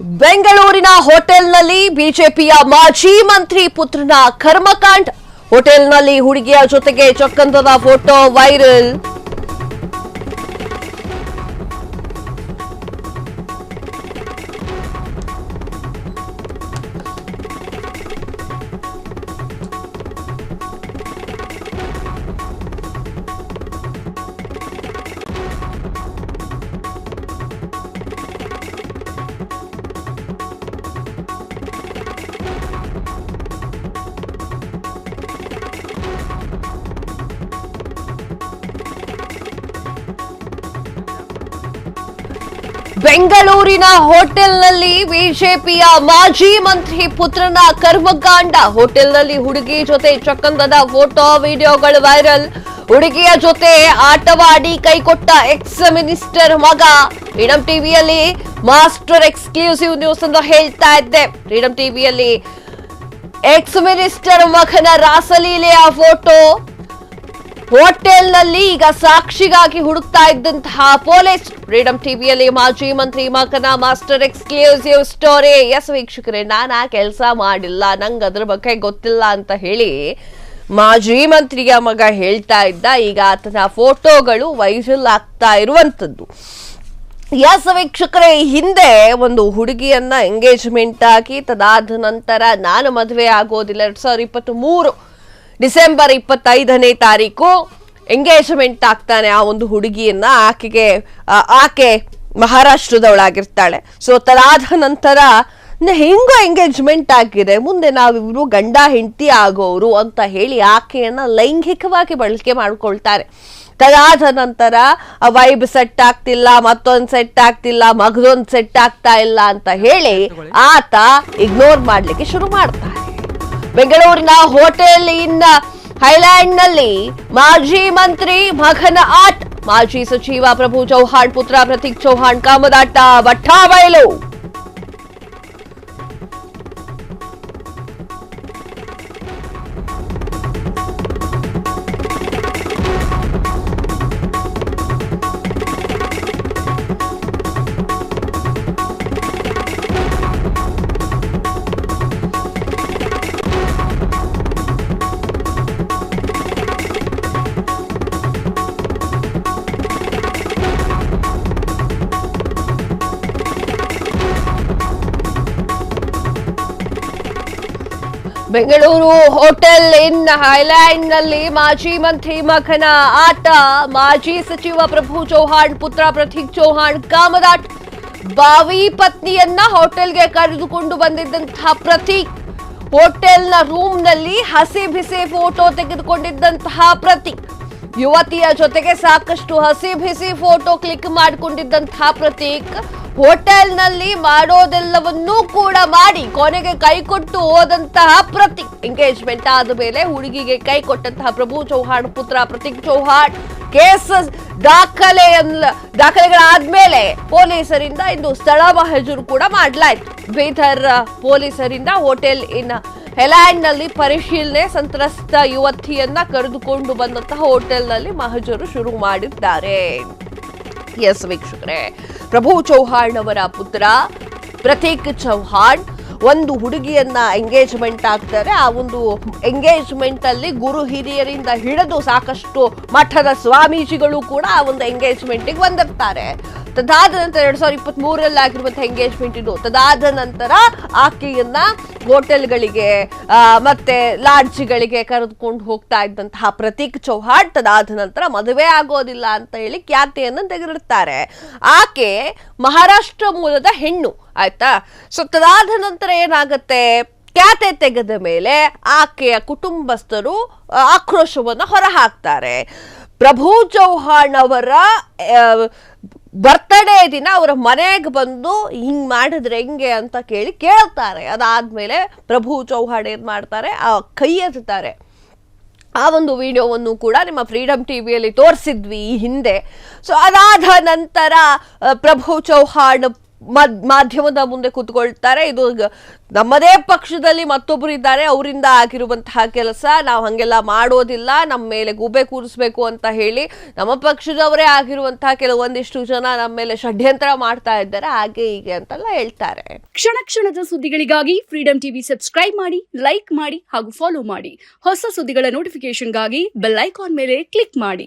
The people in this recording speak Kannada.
ಬೆಂಗಳೂರಿನ ಹೋಟೆಲ್ನಲ್ಲಿ ಬಿಜೆಪಿಯ ಮಾಜಿ ಮಂತ್ರಿ ಪುತ್ರನ ಕರ್ಮಕಾಂಡ. ಹೋಟೆಲ್ನಲ್ಲಿ ಹುಡುಗಿಯ ಜೊತೆಗೆ ಚಕ್ಕಂದದ ಫೋಟೋ ವೈರಲ್. ಬೆಂಗಳೂರಿನ ಹೋಟೆಲ್ನಲ್ಲಿ ಬಿಜೆಪಿಯ ಮಾಜಿ ಮಂತ್ರಿ ಪುತ್ರನ ಕರ್ಮಕಾಂಡ. ಹೋಟೆಲ್ನಲ್ಲಿ ಹುಡುಗಿ ಜೊತೆ ಚಕ್ಕಂದದ ಫೋಟೋ ವಿಡಿಯೋಗಳು ವೈರಲ್. ಹುಡುಗಿಯ ಜೊತೆ ಆಟವಾಡಿ ಕೈಕೊಟ್ಟ ಎಕ್ಸ್ ಮಿನಿಸ್ಟರ್ ಮಗ. ಫ್ರೀಡಂ ಟಿವಿಯಲ್ಲಿ ಮಾಸ್ಟರ್ ಎಕ್ಸ್ಕ್ಲೂಸಿವ್ ನ್ಯೂಸ್ ಅಂತ ಹೇಳ್ತಾ ಇದ್ದೆ. ಫ್ರೀಡಂ ಟಿವಿಯಲ್ಲಿ ಎಕ್ಸ್ ಮಿನಿಸ್ಟರ್ ಮಗನ ರಾಸಲೀಲೆಯ ಫೋಟೋ ಹೋಟೆಲ್ನಲ್ಲಿ ಈಗ ಸಾಕ್ಷಿಗಾಗಿ ಹುಡುಕ್ತಾ ಇದ್ದಂತಹ ಪೊಲೀಸ್. ಫ್ರೀಡಂ ಟಿವಿಯಲ್ಲಿ ಮಾಜಿ ಮಂತ್ರಿ ಮಗನ ಮಾಸ್ಟರ್ ಎಕ್ಸ್ಕ್ಲೂಸಿವ್ ಸ್ಟೋರಿ. ಎಸ್ ವೀಕ್ಷಕರೇ, ನಾನು ಕೆಲಸ ಮಾಡಿಲ್ಲ, ನಂಗೆ ಅದ್ರ ಬಗ್ಗೆ ಗೊತ್ತಿಲ್ಲ ಅಂತ ಹೇಳಿ ಮಾಜಿ ಮಂತ್ರಿಯ ಮಗ ಹೇಳ್ತಾ ಇದ್ದ. ಈಗ ಆತನ ಫೋಟೋಗಳು ವೈರಲ್ ಆಗ್ತಾ ಇರುವಂತದ್ದು. ಎಸ್ ವೀಕ್ಷಕರೇ, ಹಿಂದೆ ಒಂದು ಹುಡುಗಿಯನ್ನ ಎಂಗೇಜ್ಮೆಂಟ್ ಆಗಿ ತದಾದ ನಂತರ ನಾನು ಮದುವೆ ಆಗೋದಿಲ್ಲ 2023 ಡಿಸೆಂಬರ್ 25ನೇ ತಾರೀಕು ಎಂಗೇಜ್ಮೆಂಟ್ ಆಗ್ತಾನೆ ಆ ಒಂದು ಹುಡುಗಿಯನ್ನ. ಆಕೆ ಮಹಾರಾಷ್ಟ್ರದವಳಾಗಿರ್ತಾಳೆ. ಸೊ ತದಾದ ನಂತರ ಹೆಂಗೋ ಎಂಗೇಜ್ಮೆಂಟ್ ಆಗಿದೆ, ಮುಂದೆ ನಾವಿಬ್ರು ಗಂಡ ಹೆಂಡತಿ ಆಗೋರು ಅಂತ ಹೇಳಿ ಆಕೆಯನ್ನ ಲೈಂಗಿಕವಾಗಿ ಬಳಕೆ ಮಾಡ್ಕೊಳ್ತಾರೆ. ತದಾದ ನಂತರ ವೈಬ್ ಸೆಟ್ ಆಗ್ತಿಲ್ಲ, ಮತ್ತೊಂದು ಸೆಟ್ ಆಗ್ತಿಲ್ಲ, ಮಗದೊಂದು ಸೆಟ್ ಆಗ್ತಾ ಇಲ್ಲ ಅಂತ ಹೇಳಿ ಆತ ಇಗ್ನೋರ್ ಮಾಡ್ಲಿಕ್ಕೆ ಶುರು ಮಾಡ್ತಾರೆ. ಬೆಂಗಳೂರಿನ ಹೋಟೆಲ್ ಇನ್ ಹೈಲ್ಯಾಂಡ್ ನಲ್ಲಿ ಮಾಜಿ ಮಂತ್ರಿ ಮಗನ ಆಟ. ಮಾಜಿ ಸಚಿವ ಪ್ರಭು ಚೌಹಾಣ್ ಪುತ್ರ ಪ್ರತೀಕ್ ಚೌಹಾಣ್ ಕಾಮದಾಟ ಬಟ್ಟಾಬಯಲು. ಬೆಂಗಳೂರು ಹೋಟೆಲ್ ಇನ್ ಹೈಲ್ಯಾಂಡ್ ನಲ್ಲಿ ಮಾಜಿ ಮಂತ್ರಿ ಮಗನ ಆಟ. ಮಾಜಿ ಸಚಿವ ಪ್ರಭು ಚೌಹಾಣ್ ಪುತ್ರ ಪ್ರತೀಕ್ ಚೌಹಾಣ್ ಕಾಮದಾಟ. ಬಾವಿ ಪತ್ನಿಯನ್ನ ಹೋಟೆಲ್ಗೆ ಕರೆದುಕೊಂಡು ಬಂದಿದ್ದಂತಹ ಪ್ರತೀಕ್ ಹೋಟೆಲ್ನ ರೂಮ್ ನಲ್ಲಿ ಹಸಿ ಬಿಸಿ ಫೋಟೋ ತೆಗೆದುಕೊಂಡಿದ್ದಂತಹ ಪ್ರತೀಕ್. ಯುವತಿಯ ಜೊತೆಗೆ ಸಾಕಷ್ಟು ಹಸಿ ಬಿಸಿ ಫೋಟೋ ಕ್ಲಿಕ್ ಮಾಡಿಕೊಂಡಿದ್ದಂತಹ ಪ್ರತೀಕ್ ಹೋಟೆಲ್ನಲ್ಲಿ ಮಾಡೋದೆಲ್ಲವನ್ನೂ ಕೂಡ ಮಾಡಿ ಕೊನೆಗೆ ಕೈ ಕೊಟ್ಟು ಹೋದಂತಹ ಪ್ರತೀಕ್. ಎಂಗೇಜ್ಮೆಂಟ್ ಆದ ಮೇಲೆ ಹುಡುಗಿಗೆ ಕೈ ಕೊಟ್ಟಂತಹ ಪ್ರಭು ಚೌಹಾಣ್ ಪುತ್ರ ಪ್ರತೀಕ್ ಚೌಹಾಣ್ ಕೇಸ್ ದಾಖಲೆಗಳಾದ್ಮೇಲೆ ಪೊಲೀಸರಿಂದ ಇಂದು ಸ್ಥಳ ಮಹಜೂರು ಕೂಡ ಮಾಡಲಾಯಿತು. ಬೀದರ್ ಪೊಲೀಸರಿಂದ ಹೋಟೆಲ್ ಇನ್ ಹೈಲ್ಯಾಂಡ್ ನಲ್ಲಿ ಪರಿಶೀಲನೆ. ಸಂತ್ರಸ್ತ ಯುವತಿಯನ್ನ ಕರೆದುಕೊಂಡು ಬಂದಂತಹ ಹೋಟೆಲ್ನಲ್ಲಿ ಮಹಜೂರು ಶುರು ಮಾಡಿದ್ದಾರೆ. ಎಸ್ ವೀಕ್ಷಕರೇ, ಪ್ರಭು ಚೌಹಾಣ್ ಅವರ ಪುತ್ರ ಪ್ರತೀಕ್ ಚೌಹಾಣ್ ಒಂದು ಹುಡುಗಿಯನ್ನ ಎಂಗೇಜ್ಮೆಂಟ್ ಆಗ್ತಾರೆ. ಆ ಒಂದು ಎಂಗೇಜ್ಮೆಂಟ್ ಅಲ್ಲಿ ಗುರು ಹಿರಿಯರಿಂದ ಹಿಡಿದು ಸಾಕಷ್ಟು ಮಠದ ಸ್ವಾಮೀಜಿಗಳು ಕೂಡ ಆ ಒಂದು ಎಂಗೇಜ್ಮೆಂಟ್ಗೆ ಬಂದಿರ್ತಾರೆ. ತದಾದ ನಂತರ 2023 ಆಗಿರುವಂತಹ ಎಂಗೇಜ್ಮೆಂಟ್ ಇದು. ತದಾದ ನಂತರ ಆಕೆಯನ್ನ ಹೋಟೆಲ್ಗಳಿಗೆ ಮತ್ತೆ ಲಾಡ್ಜ್ಗಳಿಗೆ ಕರೆದುಕೊಂಡು ಹೋಗ್ತಾ ಇದ್ದಂತಹ ಪ್ರತೀಕ್ ಚೌಹಾಣ್ ತದಾದ ನಂತರ ಮದುವೆ ಆಗೋದಿಲ್ಲ ಅಂತ ಹೇಳಿ ಖ್ಯಾತಿಯನ್ನು ತೆಗೆದಿರ್ತಾರೆ. ಆಕೆ ಮಹಾರಾಷ್ಟ್ರ ಮೂಲದ ಹೆಣ್ಣು, ಆಯ್ತಾ. ಸೊ ತದಾದ ನಂತರ ಏನಾಗತ್ತೆ, ಖ್ಯಾತೆ ತೆಗೆದ ಮೇಲೆ ಆಕೆಯ ಕುಟುಂಬಸ್ಥರು ಆಕ್ರೋಶವನ್ನು ಹೊರಹಾಕ್ತಾರೆ. ಪ್ರಭು ಚೌಹಾಣ್ ಅವರ ಬರ್ತ್ಡೇ ದಿನ ಅವರ ಮನೆಗೆ ಬಂದು ಹಿಂಗ್ ಮಾಡಿದ್ರೆ ಹೆಂಗೆ ಅಂತ ಕೇಳ್ತಾರೆ. ಅದಾದ್ಮೇಲೆ ಪ್ರಭು ಚೌಹಾಣ್ ಏನ್ ಮಾಡ್ತಾರೆ, ಆ ಕೈ ಎತ್ತಾರೆ. ಆ ಒಂದು ವಿಡಿಯೋವನ್ನು ಕೂಡ ನಿಮ್ಮ ಫ್ರೀಡಂ ಟಿವಿಯಲ್ಲಿ ತೋರಿಸಿದ್ವಿ ಈ ಹಿಂದೆ. ಸೊ ಅದಾದ ನಂತರ ಪ್ರಭು ಚೌಹಾಣ್ ಮಾಧ್ಯಮದ ಮುಂದೆ ಕೂತ್ಕೊಳ್ತಾರೆ. ಇದು ನಮ್ಮದೇ ಪಕ್ಷದಲ್ಲಿ ಮತ್ತೊಬ್ಬರು ಇದ್ದಾರೆ, ಅವರಿಂದ ಆಗಿರುವಂತಹ ಕೆಲಸ, ನಾವು ಹಂಗೆಲ್ಲ ಮಾಡೋದಿಲ್ಲ, ನಮ್ಮ ಮೇಲೆ ಗೂಬೆ ಕೂರಿಸ್ಬೇಕು ಅಂತ ಹೇಳಿ ನಮ್ಮ ಪಕ್ಷದವರೇ ಆಗಿರುವಂತಹ ಕೆಲವೊಂದಿಷ್ಟು ಜನ ನಮ್ಮ ಮೇಲೆ ಷಡ್ಯಂತ್ರ ಮಾಡ್ತಾ ಇದ್ದಾರೆ, ಹಾಗೆ ಹೀಗೆ ಅಂತೆಲ್ಲ ಹೇಳ್ತಾರೆ. ಕ್ಷಣ ಕ್ಷಣದ ಸುದ್ದಿಗಳಿಗಾಗಿ ಫ್ರೀಡಂ ಟಿವಿ ಸಬ್ಸ್ಕ್ರೈಬ್ ಮಾಡಿ, ಲೈಕ್ ಮಾಡಿ ಹಾಗೂ ಫಾಲೋ ಮಾಡಿ. ಹೊಸ ಸುದ್ದಿಗಳ ನೋಟಿಫಿಕೇಶನ್ಗಾಗಿ ಬೆಲ್ ಐಕಾನ್ ಮೇಲೆ ಕ್ಲಿಕ್ ಮಾಡಿ.